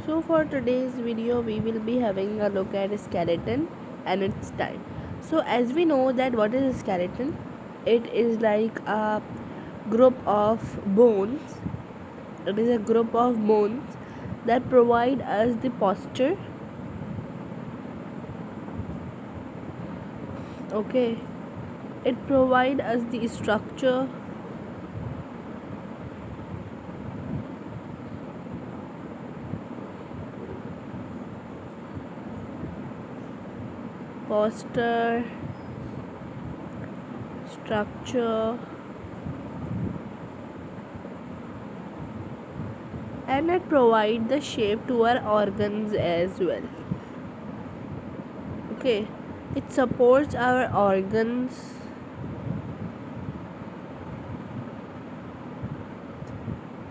So for today's video we will be having a look at skeleton and its type. So as we know that what is a skeleton, it is like a group of bones. It is a group of bones that provide us the posture. Okay, it provide us the structure, posture, structure, and it provide the shape to our organs as well. Okay, it supports our organs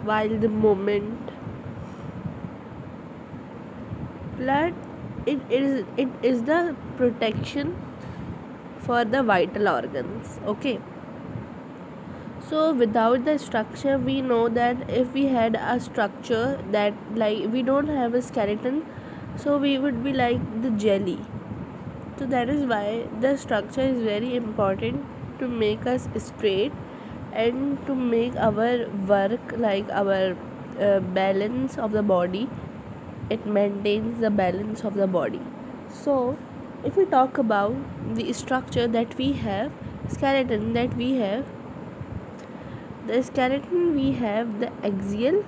while the movement blood, it is the protection for the vital organs. Okay, so without the structure, we know that if we had a structure that, like, we don't have a skeleton, so we would be like the jelly. So that is why the structure is very important to make us straight and to make our work, like our balance of the body. It maintains the balance of the body. So if we talk about the structure that we have, skeleton that we have, the skeleton we have the axial,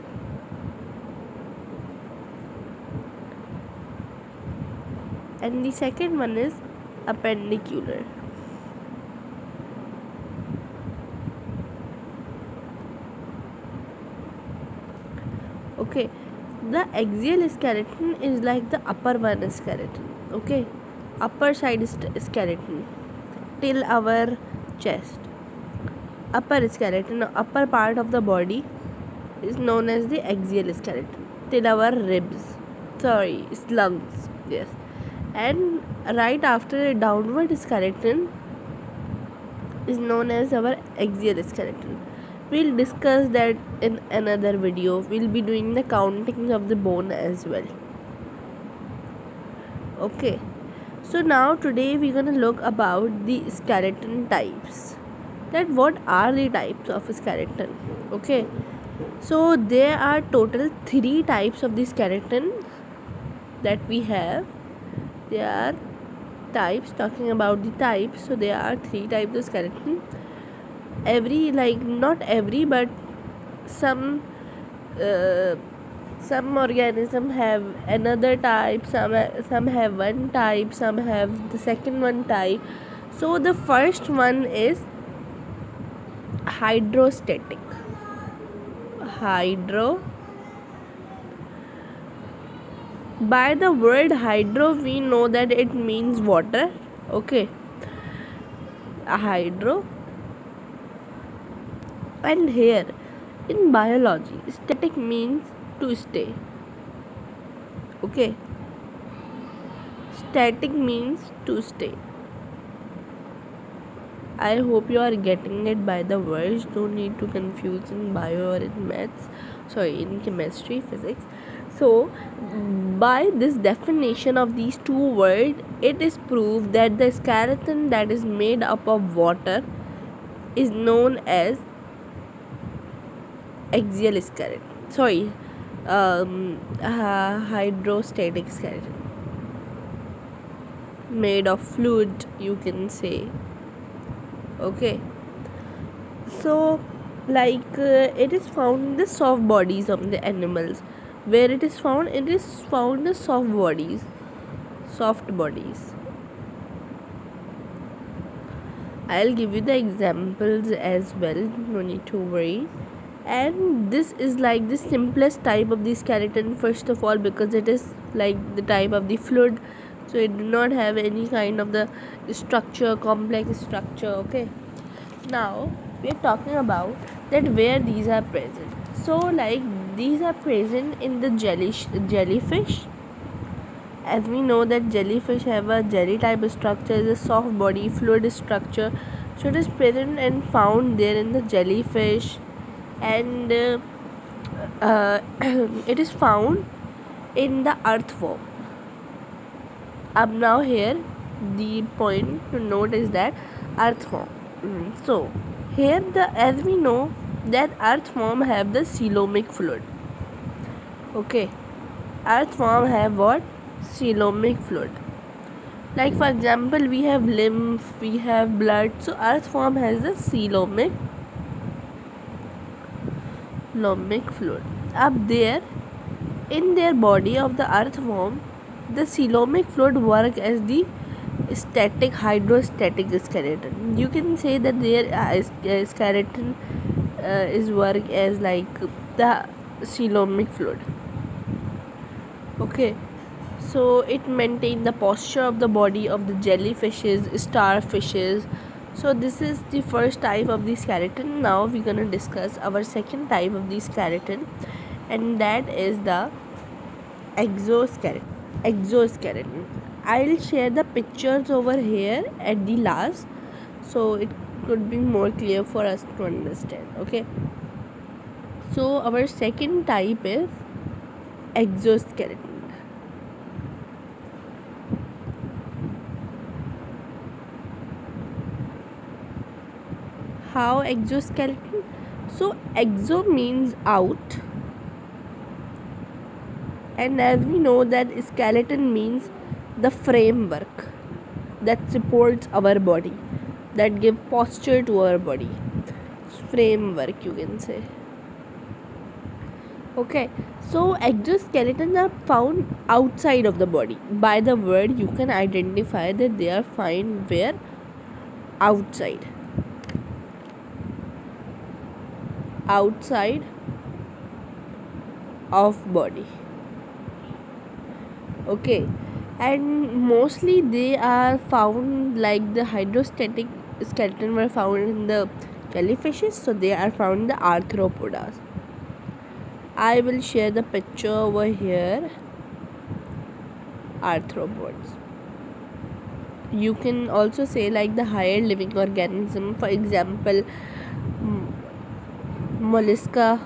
and the second one is appendicular. Okay, the axial skeleton is like the upper one skeleton. Okay, upper side skeleton till our chest. Upper skeleton, upper part of the body is known as the axial skeleton till our ribs. Sorry, it's lungs. Yes, and right after a downward skeleton is known as our axial skeleton. We'll discuss that in another video. We'll be doing the countings of the bone as well. Okay, so now today we're gonna look about the skeleton types. That what are the types of skeleton? Okay, so there are total 3 types of the skeleton that we have. There are types, talking about the types, so there are 3 types of skeleton. Every, like, not every, but some organism have another type, some have one type, some have the second one type. So the first one is hydrostatic. By the word hydro we know that it means water. Okay, hydro. And here in biology, static means to stay. Okay, static means to stay. I hope you are getting it by the words. Don't need to confuse in bio or in maths. Sorry, in chemistry, physics. So, by this definition of these two words, it is proved that the skeleton that is made up of water is known as axial skeleton. Sorry, hydrostatic skeleton. Made of fluid, you can say. Okay, so, like, it is found in the soft bodies of the animals. Where it is found in soft bodies. I'll give you the examples as well, no need to worry. And this is like the simplest type of the skeleton, first of all, because it is like the type of the fluid, so it do not have any kind of the structure, complex structure. Okay, now we are talking about that where these are present. So, like, these are present in the jellyfish. As we know that jellyfish have a jelly type structure, is a soft body fluid structure, so it is present and found there in the jellyfish. And it is found in the earthworm. Up now here the point to note is that earthworm. So here as we know that earthworm have the coelomic fluid. Okay, earthworm have what? Coelomic fluid. Like for example, we have lymph, we have blood. So earthworm has the coelomic fluid. Up there in their body of the earthworm, the coelomic fluid work as the static hydrostatic skeleton. You can say that their skeleton is work as like the coelomic fluid. Okay, so it maintains the posture of the body of the jellyfishes, starfishes. So this is the first type of the skeleton. Now we're gonna discuss our second type of the skeleton, and that is the exoskeleton. I'll share the pictures over here at the last, so it could be more clear for us to understand. Okay, so our second type is exoskeleton. How exoskeleton? So exo means out, and as we know that skeleton means the framework that supports our body, that give posture to our body. Framework, you can say. Okay, so exoskeletons are found outside of the body. By the word, you can identify that they are found where? Outside of body. Okay, and mostly they are found like the hydrostatic skeleton were found in the jellyfishes, so they are found in the arthropods. I will share the picture over here. Arthropods. You can also say like the higher living organism, for example mollusca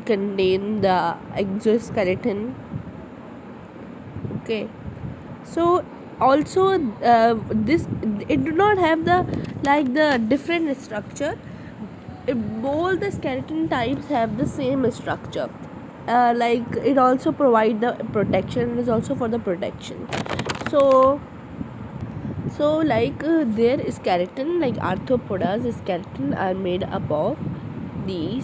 contain the exoskeleton. Okay, so also this it do not have the like the different structure. Both the skeleton types have the same structure. Like it also provide the protection. It is also for the protection. So like their skeleton, like arthropods skeleton are made up of the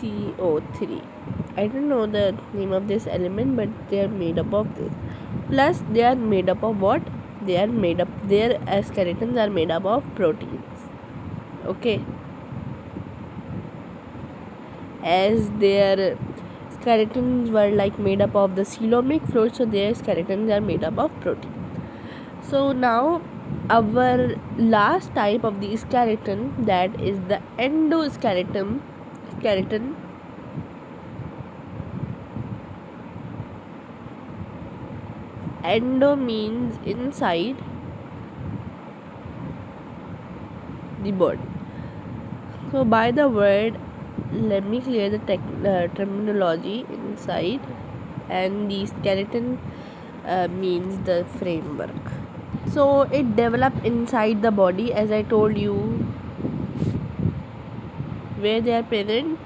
CaCO3. I don't know the name of this element, but they are made up of this. Plus they are made up of what? Their skeletons are made up of proteins. Okay, as their skeletons were like made up of the coelomic fluid, so their skeletons are made up of protein. So now our last type of the skeleton, that is the endoskeleton. Endo means inside the body. So by the word, let me clear the terminology. Inside, and the skeleton means the framework. So it develop inside the body, as I told you. Where they are present?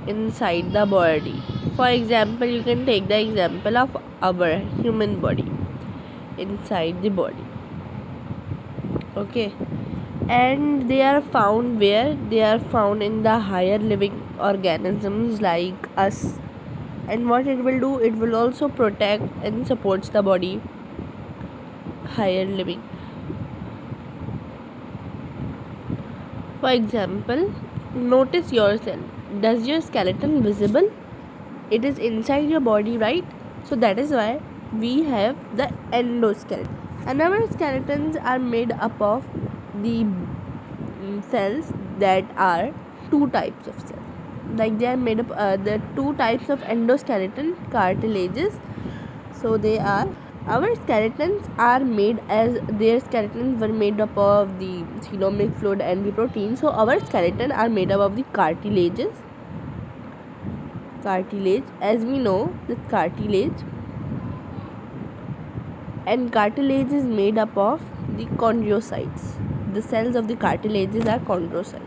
Inside the body. For example, you can take the example of our human body. Inside the body. Okay, and they are found where? They are found in the higher living organisms like us. And what it will do, it will also protect and supports the body. Higher living, for example, notice yourself. Does your skeleton visible? It is inside your body, right? So that is why we have the endoskeleton. And our skeletons are made up of the cells that are two types of cells. Like they are made up the two types of endoskeleton cartilages. So they are, our skeletons are made as their skeletons were made up of the coelomic fluid and the protein. So our skeleton are made up of the cartilages, cartilage. As we know that cartilage is made up of the chondrocytes. The cells of the cartilages are chondrocytes.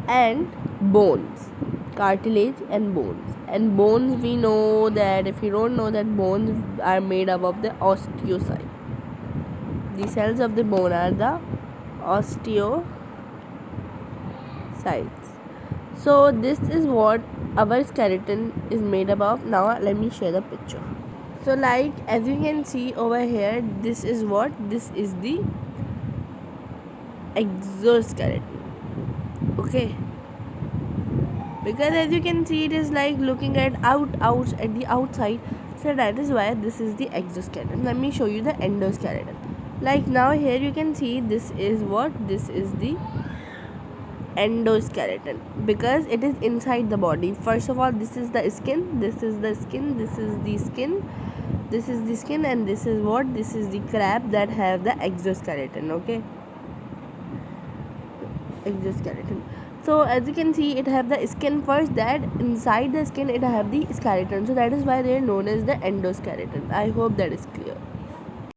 And bones, cartilage and bones. And bones, we know that, if you don't know, that bones are made up of the osteocyte. The cells of the bone are the osteocytes. So this is what our skeleton is made up of. Now let me share the picture. So like as you can see over here, this is the exoskeleton. Okay, because as you can see, it is like looking at the outside, so that is why this is the exoskeleton. Let me show you the endoskeleton. Like now here you can see, this is the endoskeleton, because it is inside the body. First of all, this is the skin, this is the skin, this is the skin, this is the skin, and this is the crab that have the exoskeleton. Okay, exoskeleton. So as you can see, it have the skin first, that inside the skin it have the skeleton, so that is why they are known as the endoskeleton. I hope that is clear.